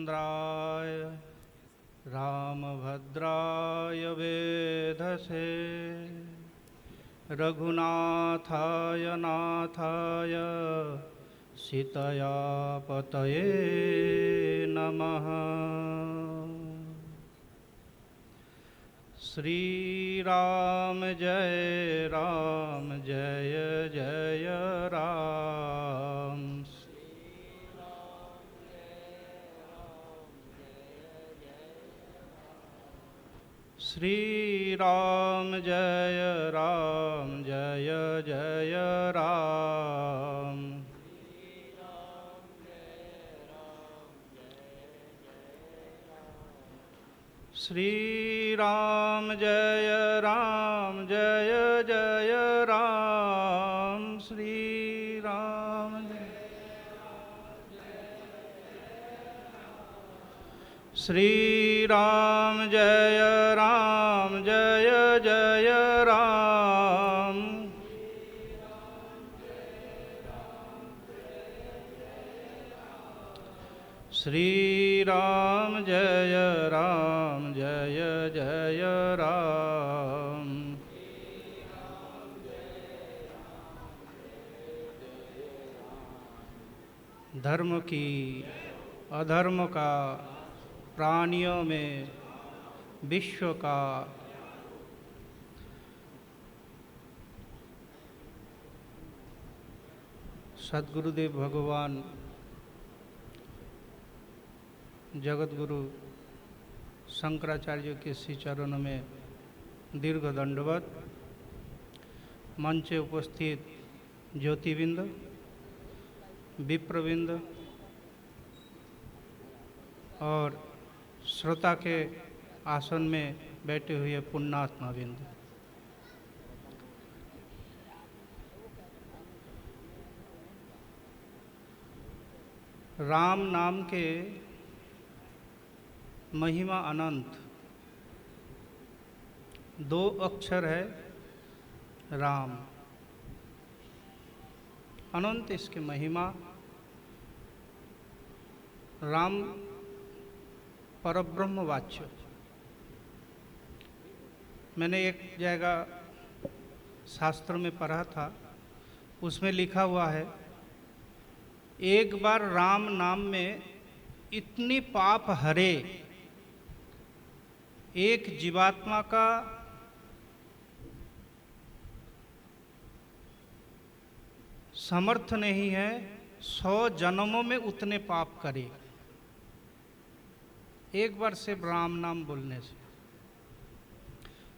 रामचन्द्राय रामभद्राय वेधसे रघुनाथाय नाथाय सीतया पतये नमः। श्री राम जय जय राम। श्री राम जय जय राम। श्री राम जय जय राम। श्री राम श्री राम जय जय राम। श्री राम जय जय राम। धर्म की अधर्म का प्राणियों में विश्व का सद्गुरुदेव भगवान जगत गुरु शंकराचार्य के श्री चरणों में दीर्घ दंडवत। मंच उपस्थित ज्योतिबिंद, विप्रबिंद और श्रोता के आसन में बैठे हुए पुण्यात्मा बिंद। राम नाम के महिमा अनंत। दो अक्षर है राम, अनंत इसकी महिमा। राम परब्रह्म वाच्य। मैंने एक जगह शास्त्र में पढ़ा था, उसमें लिखा हुआ है, एक बार राम नाम में इतनी पाप हरे, एक जीवात्मा का समर्थ नहीं है 100 जन्मों में उतने पाप करे, एक बार सिर्फ राम नाम बोलने से।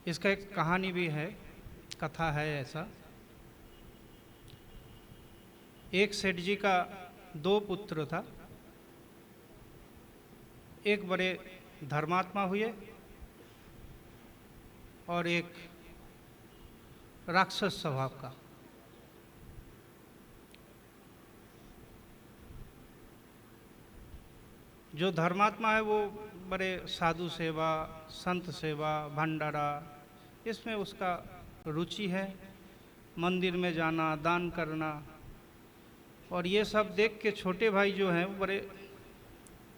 इसका एक कहानी भी है, कथा है ऐसा। एक सेठ जी का 2 पुत्र था। एक बड़े धर्मात्मा हुए और एक राक्षस स्वभाव का। जो धर्मात्मा है वो बड़े साधु सेवा, संत सेवा, भंडारा, इसमें उसका रुचि है। मंदिर में जाना, दान करना, और ये सब देख के छोटे भाई जो हैं वो बड़े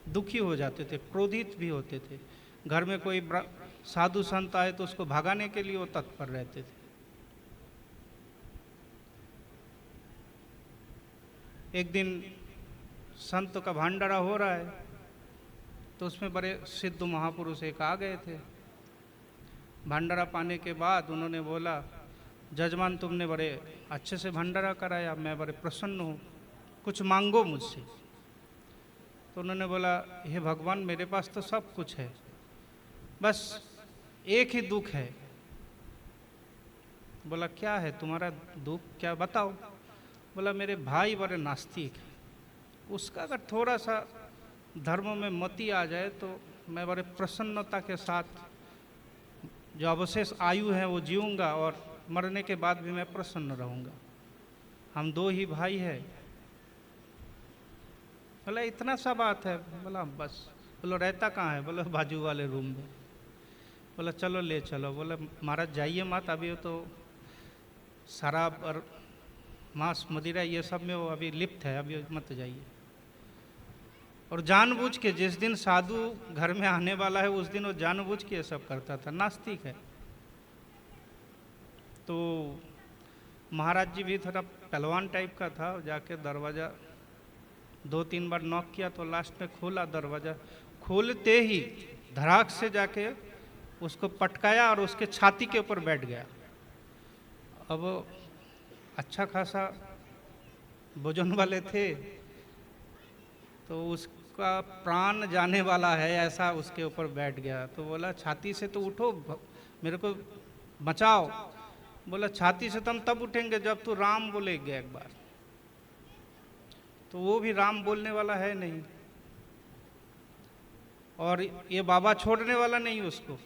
दुखी हो जाते थे, क्रोधित भी होते थे। घर में कोई साधु संत आए तो उसको भगाने के लिए वो तत्पर रहते थे। एक दिन संत का भंडारा हो रहा है तो उसमें बड़े सिद्ध महापुरुष एक आ गए थे। भंडारा पाने के बाद उन्होंने बोला, जजमान तुमने बड़े अच्छे से भंडारा कराया, मैं बड़े प्रसन्न हूँ, कुछ मांगो मुझसे। तो उन्होंने बोला, हे भगवान मेरे पास तो सब कुछ है, बस एक ही दुख है। बोला क्या है तुम्हारा दुख, क्या बताओ। बोला मेरे भाई बड़े नास्तिक है, उसका अगर थोड़ा सा धर्म में मति आ जाए तो मैं बड़े प्रसन्नता के साथ जो अवशेष आयु है वो जीऊँगा और मरने के बाद भी मैं प्रसन्न रहूँगा। हम 2 ही भाई हैं। बोला इतना सा बात है। बोला बस। बोलो रहता कहाँ है। बोलो बाजू वाले रूम में। बोला चलो ले चलो। बोला महाराज जाइए मत, अभी तो शराब और मांस मदिरा ये सब में वो अभी लिप्त है, अभी मत जाइए। और जानबूझ के, जिस दिन साधु घर में आने वाला है उस दिन वो जानबूझ के ये सब करता था, नास्तिक है। तो महाराज जी भी थोड़ा पहलवान टाइप का था, जाके दरवाज़ा 2-3 बार नॉक किया तो लास्ट में खोला दरवाज़ा। खोलते ही धड़ाक से जाके उसको पटकाया और उसके छाती के ऊपर बैठ गया। अब अच्छा खासा वजन वाले थे, तो उसका प्राण जाने वाला है ऐसा उसके ऊपर बैठ गया। तो बोला छाती से तो उठो, मेरे को बचाओ। बोला छाती से तो हम तब उठेंगे जब तू राम बोलेगा एक बार। तो वो भी राम बोलने वाला है नहीं, और ये बाबा छोड़ने वाला नहीं उसको।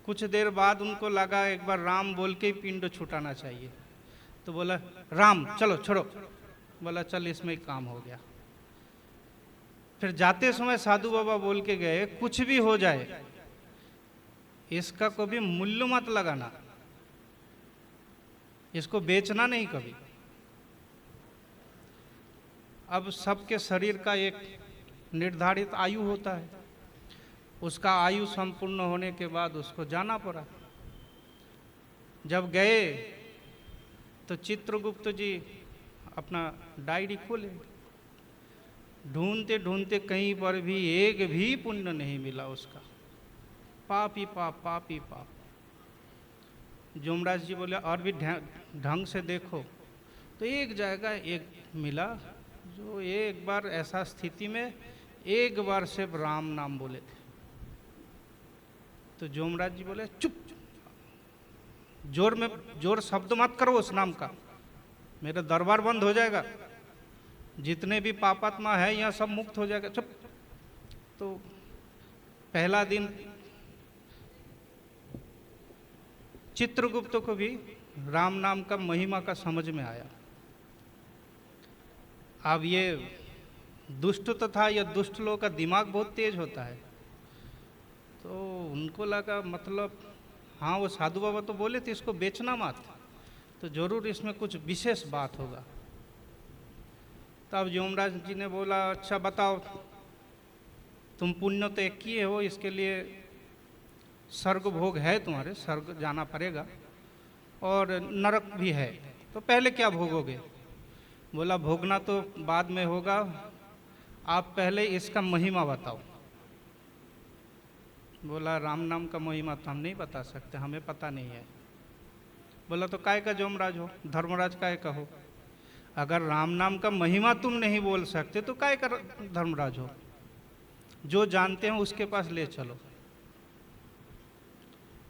कुछ देर बाद उनको लगा एक बार राम बोल के ही पिंड छुटाना चाहिए। तो बोला राम चलो छोड़ो। बोला चल इसमें ही काम हो गया। फिर जाते समय साधु बाबा बोल के गए, कुछ भी हो जाए इसका कभी मूल्य मत लगाना, इसको बेचना नहीं कभी। अब सबके शरीर का एक निर्धारित आयु होता है, उसका आयु संपूर्ण होने के बाद उसको जाना पड़ा। जब गए तो चित्रगुप्त जी अपना डायरी खोले, ढूंढते ढूंढते कहीं पर भी एक भी पुण्य नहीं मिला उसका, पाप ही पाप, पाप ही पाप। जोमराज जी बोले और भी ढंग से देखो। तो एक जगह एक मिला जो एक बार ऐसा स्थिति में एक बार सिर्फ राम नाम बोले थे। तो जोमराज जी बोले चुप, जोर शब्द मत करो उस नाम का, मेरा दरबार बंद हो जाएगा, जितने भी पापात्मा है यहाँ सब मुक्त हो जाएगा, चुप। तो पहला दिन चित्रगुप्त को भी राम नाम का महिमा का समझ में आया। अब ये दुष्ट तो था, यह दुष्ट लोगों का दिमाग बहुत तेज होता है। तो उनको लगा मतलब हाँ वो साधु बाबा तो बोले थे इसको बेचना मत, तो जरूर इसमें कुछ विशेष बात होगा। तब यमराज जी ने बोला अच्छा बताओ, तुम पुण्य तो एक किए हो, इसके लिए स्वर्ग भोग है तुम्हारे, स्वर्ग जाना पड़ेगा और नरक भी है, तो पहले क्या भोगोगे? बोला भोगना तो बाद में होगा, आप पहले इसका महिमा बताओ। बोला राम नाम का महिमा तो हम नहीं बता सकते, हमें पता नहीं है। बोला तो काय का यमराज हो, धर्मराज काय का हो? अगर राम नाम का महिमा तुम नहीं बोल सकते तो काय का धर्मराज हो? जो जानते हैं उसके पास ले चलो।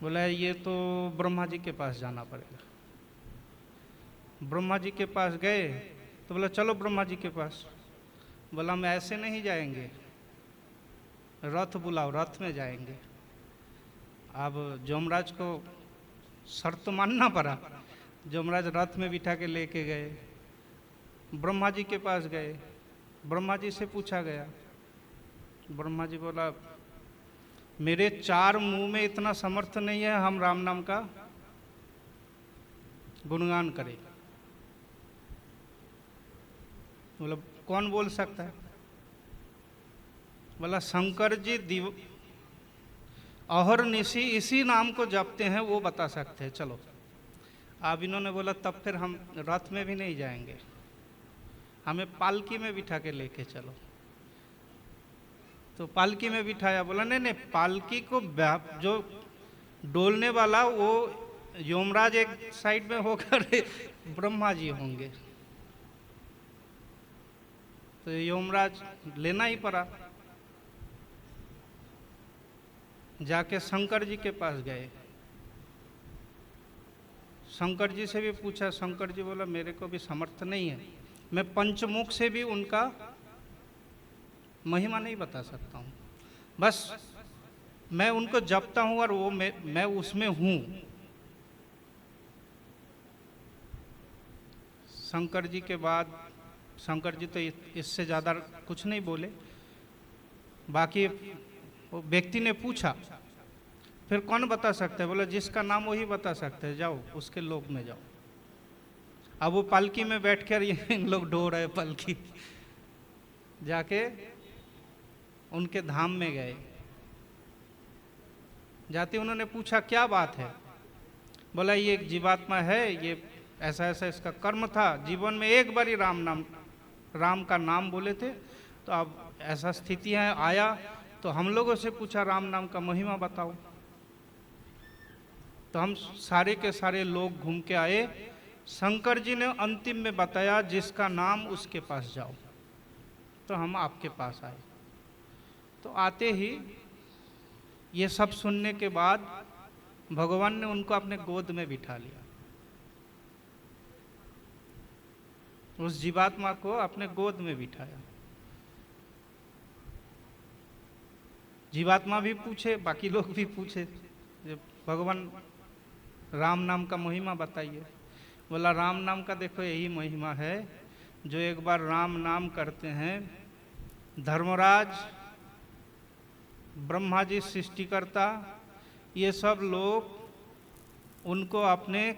बोला ये तो ब्रह्मा जी के पास जाना पड़ेगा। ब्रह्मा जी के पास गए तो बोला चलो ब्रह्मा जी के पास। बोला हम ऐसे नहीं जाएंगे, रथ बुलाओ, रथ में जाएंगे। अब यमराज को शर्त मानना पड़ा। यमराज रथ में बिठा के लेके गए, ब्रह्मा जी के पास गए, ब्रह्मा जी से पूछा गया। ब्रह्मा जी बोला मेरे 4 मुंह में इतना समर्थ नहीं है हम राम नाम का गुणगान करें। बोला कौन बोल सकता है? बोला शंकर जी अहर निशी इसी नाम को जपते हैं, वो बता सकते हैं, चलो। अब इन्होंने बोला तब फिर हम रथ में भी नहीं जाएंगे, हमें पालकी में बिठा के लेके चलो। तो पालकी में बिठाया। बोला नहीं नहीं, पालकी को जो डोलने वाला वो यमराज एक साइड में होकर ब्रह्मा जी होंगे, तो यमराज लेना ही पड़ा। जाके शंकर जी के पास गए, शंकर जी से भी पूछा। शंकर जी बोला मेरे को भी समर्थ नहीं है, मैं पंचमुख से भी उनका महिमा नहीं बता सकता हूँ, बस मैं उनको जपता हूँ और वो मैं उसमें हूँ। शंकर जी के बाद शंकर जी तो इससे ज़्यादा कुछ नहीं बोले। बाकी वो व्यक्ति ने पूछा फिर कौन बता सकता है? बोला जिसका नाम वही बता सकते हैं, जाओ उसके लोक में जाओ। अब वो पालकी में बैठकर ये इन लोग ढो रहे पालकी, जाके उनके धाम में गए। जाते उन्होंने पूछा क्या बात है? बोला ये एक जीवात्मा है, ये ऐसा ऐसा इसका कर्म था, जीवन में एक बार ही राम का नाम बोले थे, तो अब ऐसा स्थिति है आया, तो हम लोगों से पूछा राम नाम का महिमा बताओ। तो हम सारे के सारे लोग घूम के आए। शंकर जी ने अंतिम में बताया जिसका नाम उसके पास जाओ, तो हम आपके पास आए। तो आते ही ये सब सुनने के बाद भगवान ने उनको अपने गोद में बिठा लिया, उस जीवात्मा को अपने गोद में बिठाया। जीवात्मा भी पूछे, बाकी लोग भी पूछे, भगवान राम नाम का महिमा बताइए। बोला राम नाम का देखो यही महिमा है, जो एक बार राम नाम करते हैं, धर्मराज, ब्रह्मा जी सृष्टिकर्ता, ये सब लोग उनको अपने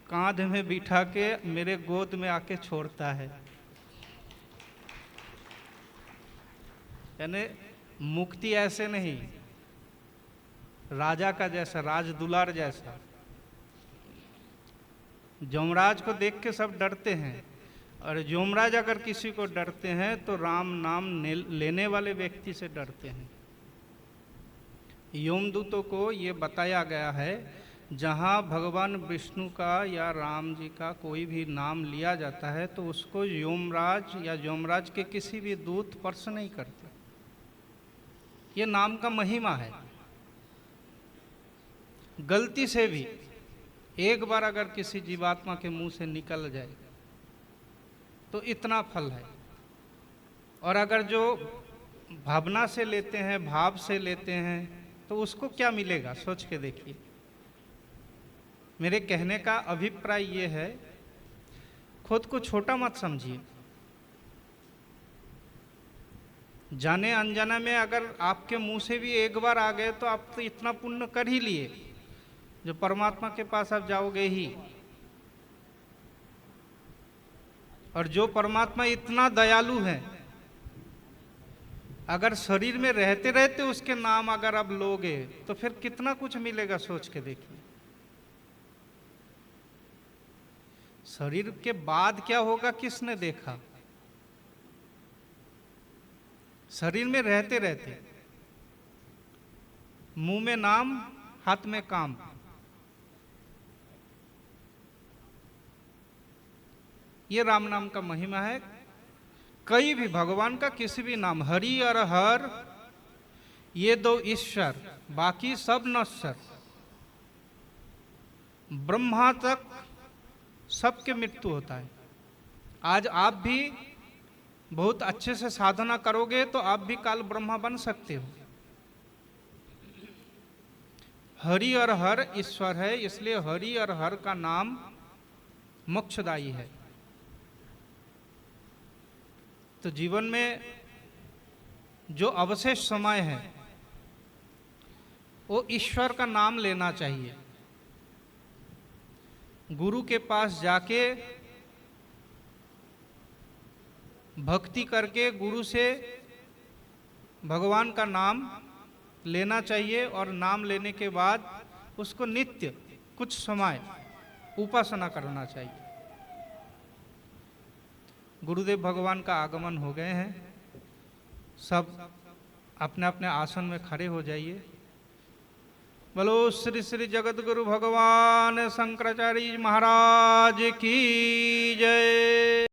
कांध में बिठा के मेरे गोद में आके छोड़ता है। यानी मुक्ति ऐसे नहीं, राजा का जैसा, राज दुलार जैसा। यमराज को देख के सब डरते हैं, और यमराज अगर किसी को डरते हैं तो राम नाम लेने वाले व्यक्ति से डरते हैं। यमदूतों को ये बताया गया है, जहाँ भगवान विष्णु का या राम जी का कोई भी नाम लिया जाता है तो उसको यमराज या यमराज के किसी भी दूत स्पर्श नहीं करते। ये नाम का महिमा है। गलती से भी एक बार अगर किसी जीवात्मा के मुंह से निकल जाए तो इतना फल है। और अगर जो भावना से लेते हैं, भाव से लेते हैं, तो उसको क्या मिलेगा, सोच के देखिए। मेरे कहने का अभिप्राय ये है, खुद को छोटा मत समझिए। जाने अनजाने में अगर आपके मुंह से भी एक बार आ गए तो आप तो इतना पुण्य कर ही लिए, जो परमात्मा के पास आप जाओगे ही। और जो परमात्मा इतना दयालु है, अगर शरीर में रहते रहते उसके नाम अगर आप लोगे तो फिर कितना कुछ मिलेगा, सोच के देखिए। शरीर के बाद क्या होगा किसने देखा? शरीर में रहते रहते मुंह में नाम, हाथ में काम। ये राम नाम का महिमा है। कई भी भगवान का किसी भी नाम, हरि और हर, ये दो ईश्वर, बाकी सब नश्वर। ब्रह्मा तक सबके मृत्यु होता है। आज आप भी बहुत अच्छे से साधना करोगे तो आप भी काल ब्रह्मा बन सकते हो। हरि और हर ईश्वर है, इसलिए हरि और हर का नाम मोक्षदायी है। तो जीवन में जो अवशेष समय है वो ईश्वर का नाम लेना चाहिए। गुरु के पास जाके भक्ति करके गुरु से भगवान का नाम लेना चाहिए, और नाम लेने के बाद उसको नित्य कुछ समय उपासना करना चाहिए। गुरुदेव भगवान का आगमन हो गए हैं, सब अपने अपने आसन में खड़े हो जाइए। बोलो श्री श्री जगत गुरु भगवान शंकराचार्य महाराज की जय।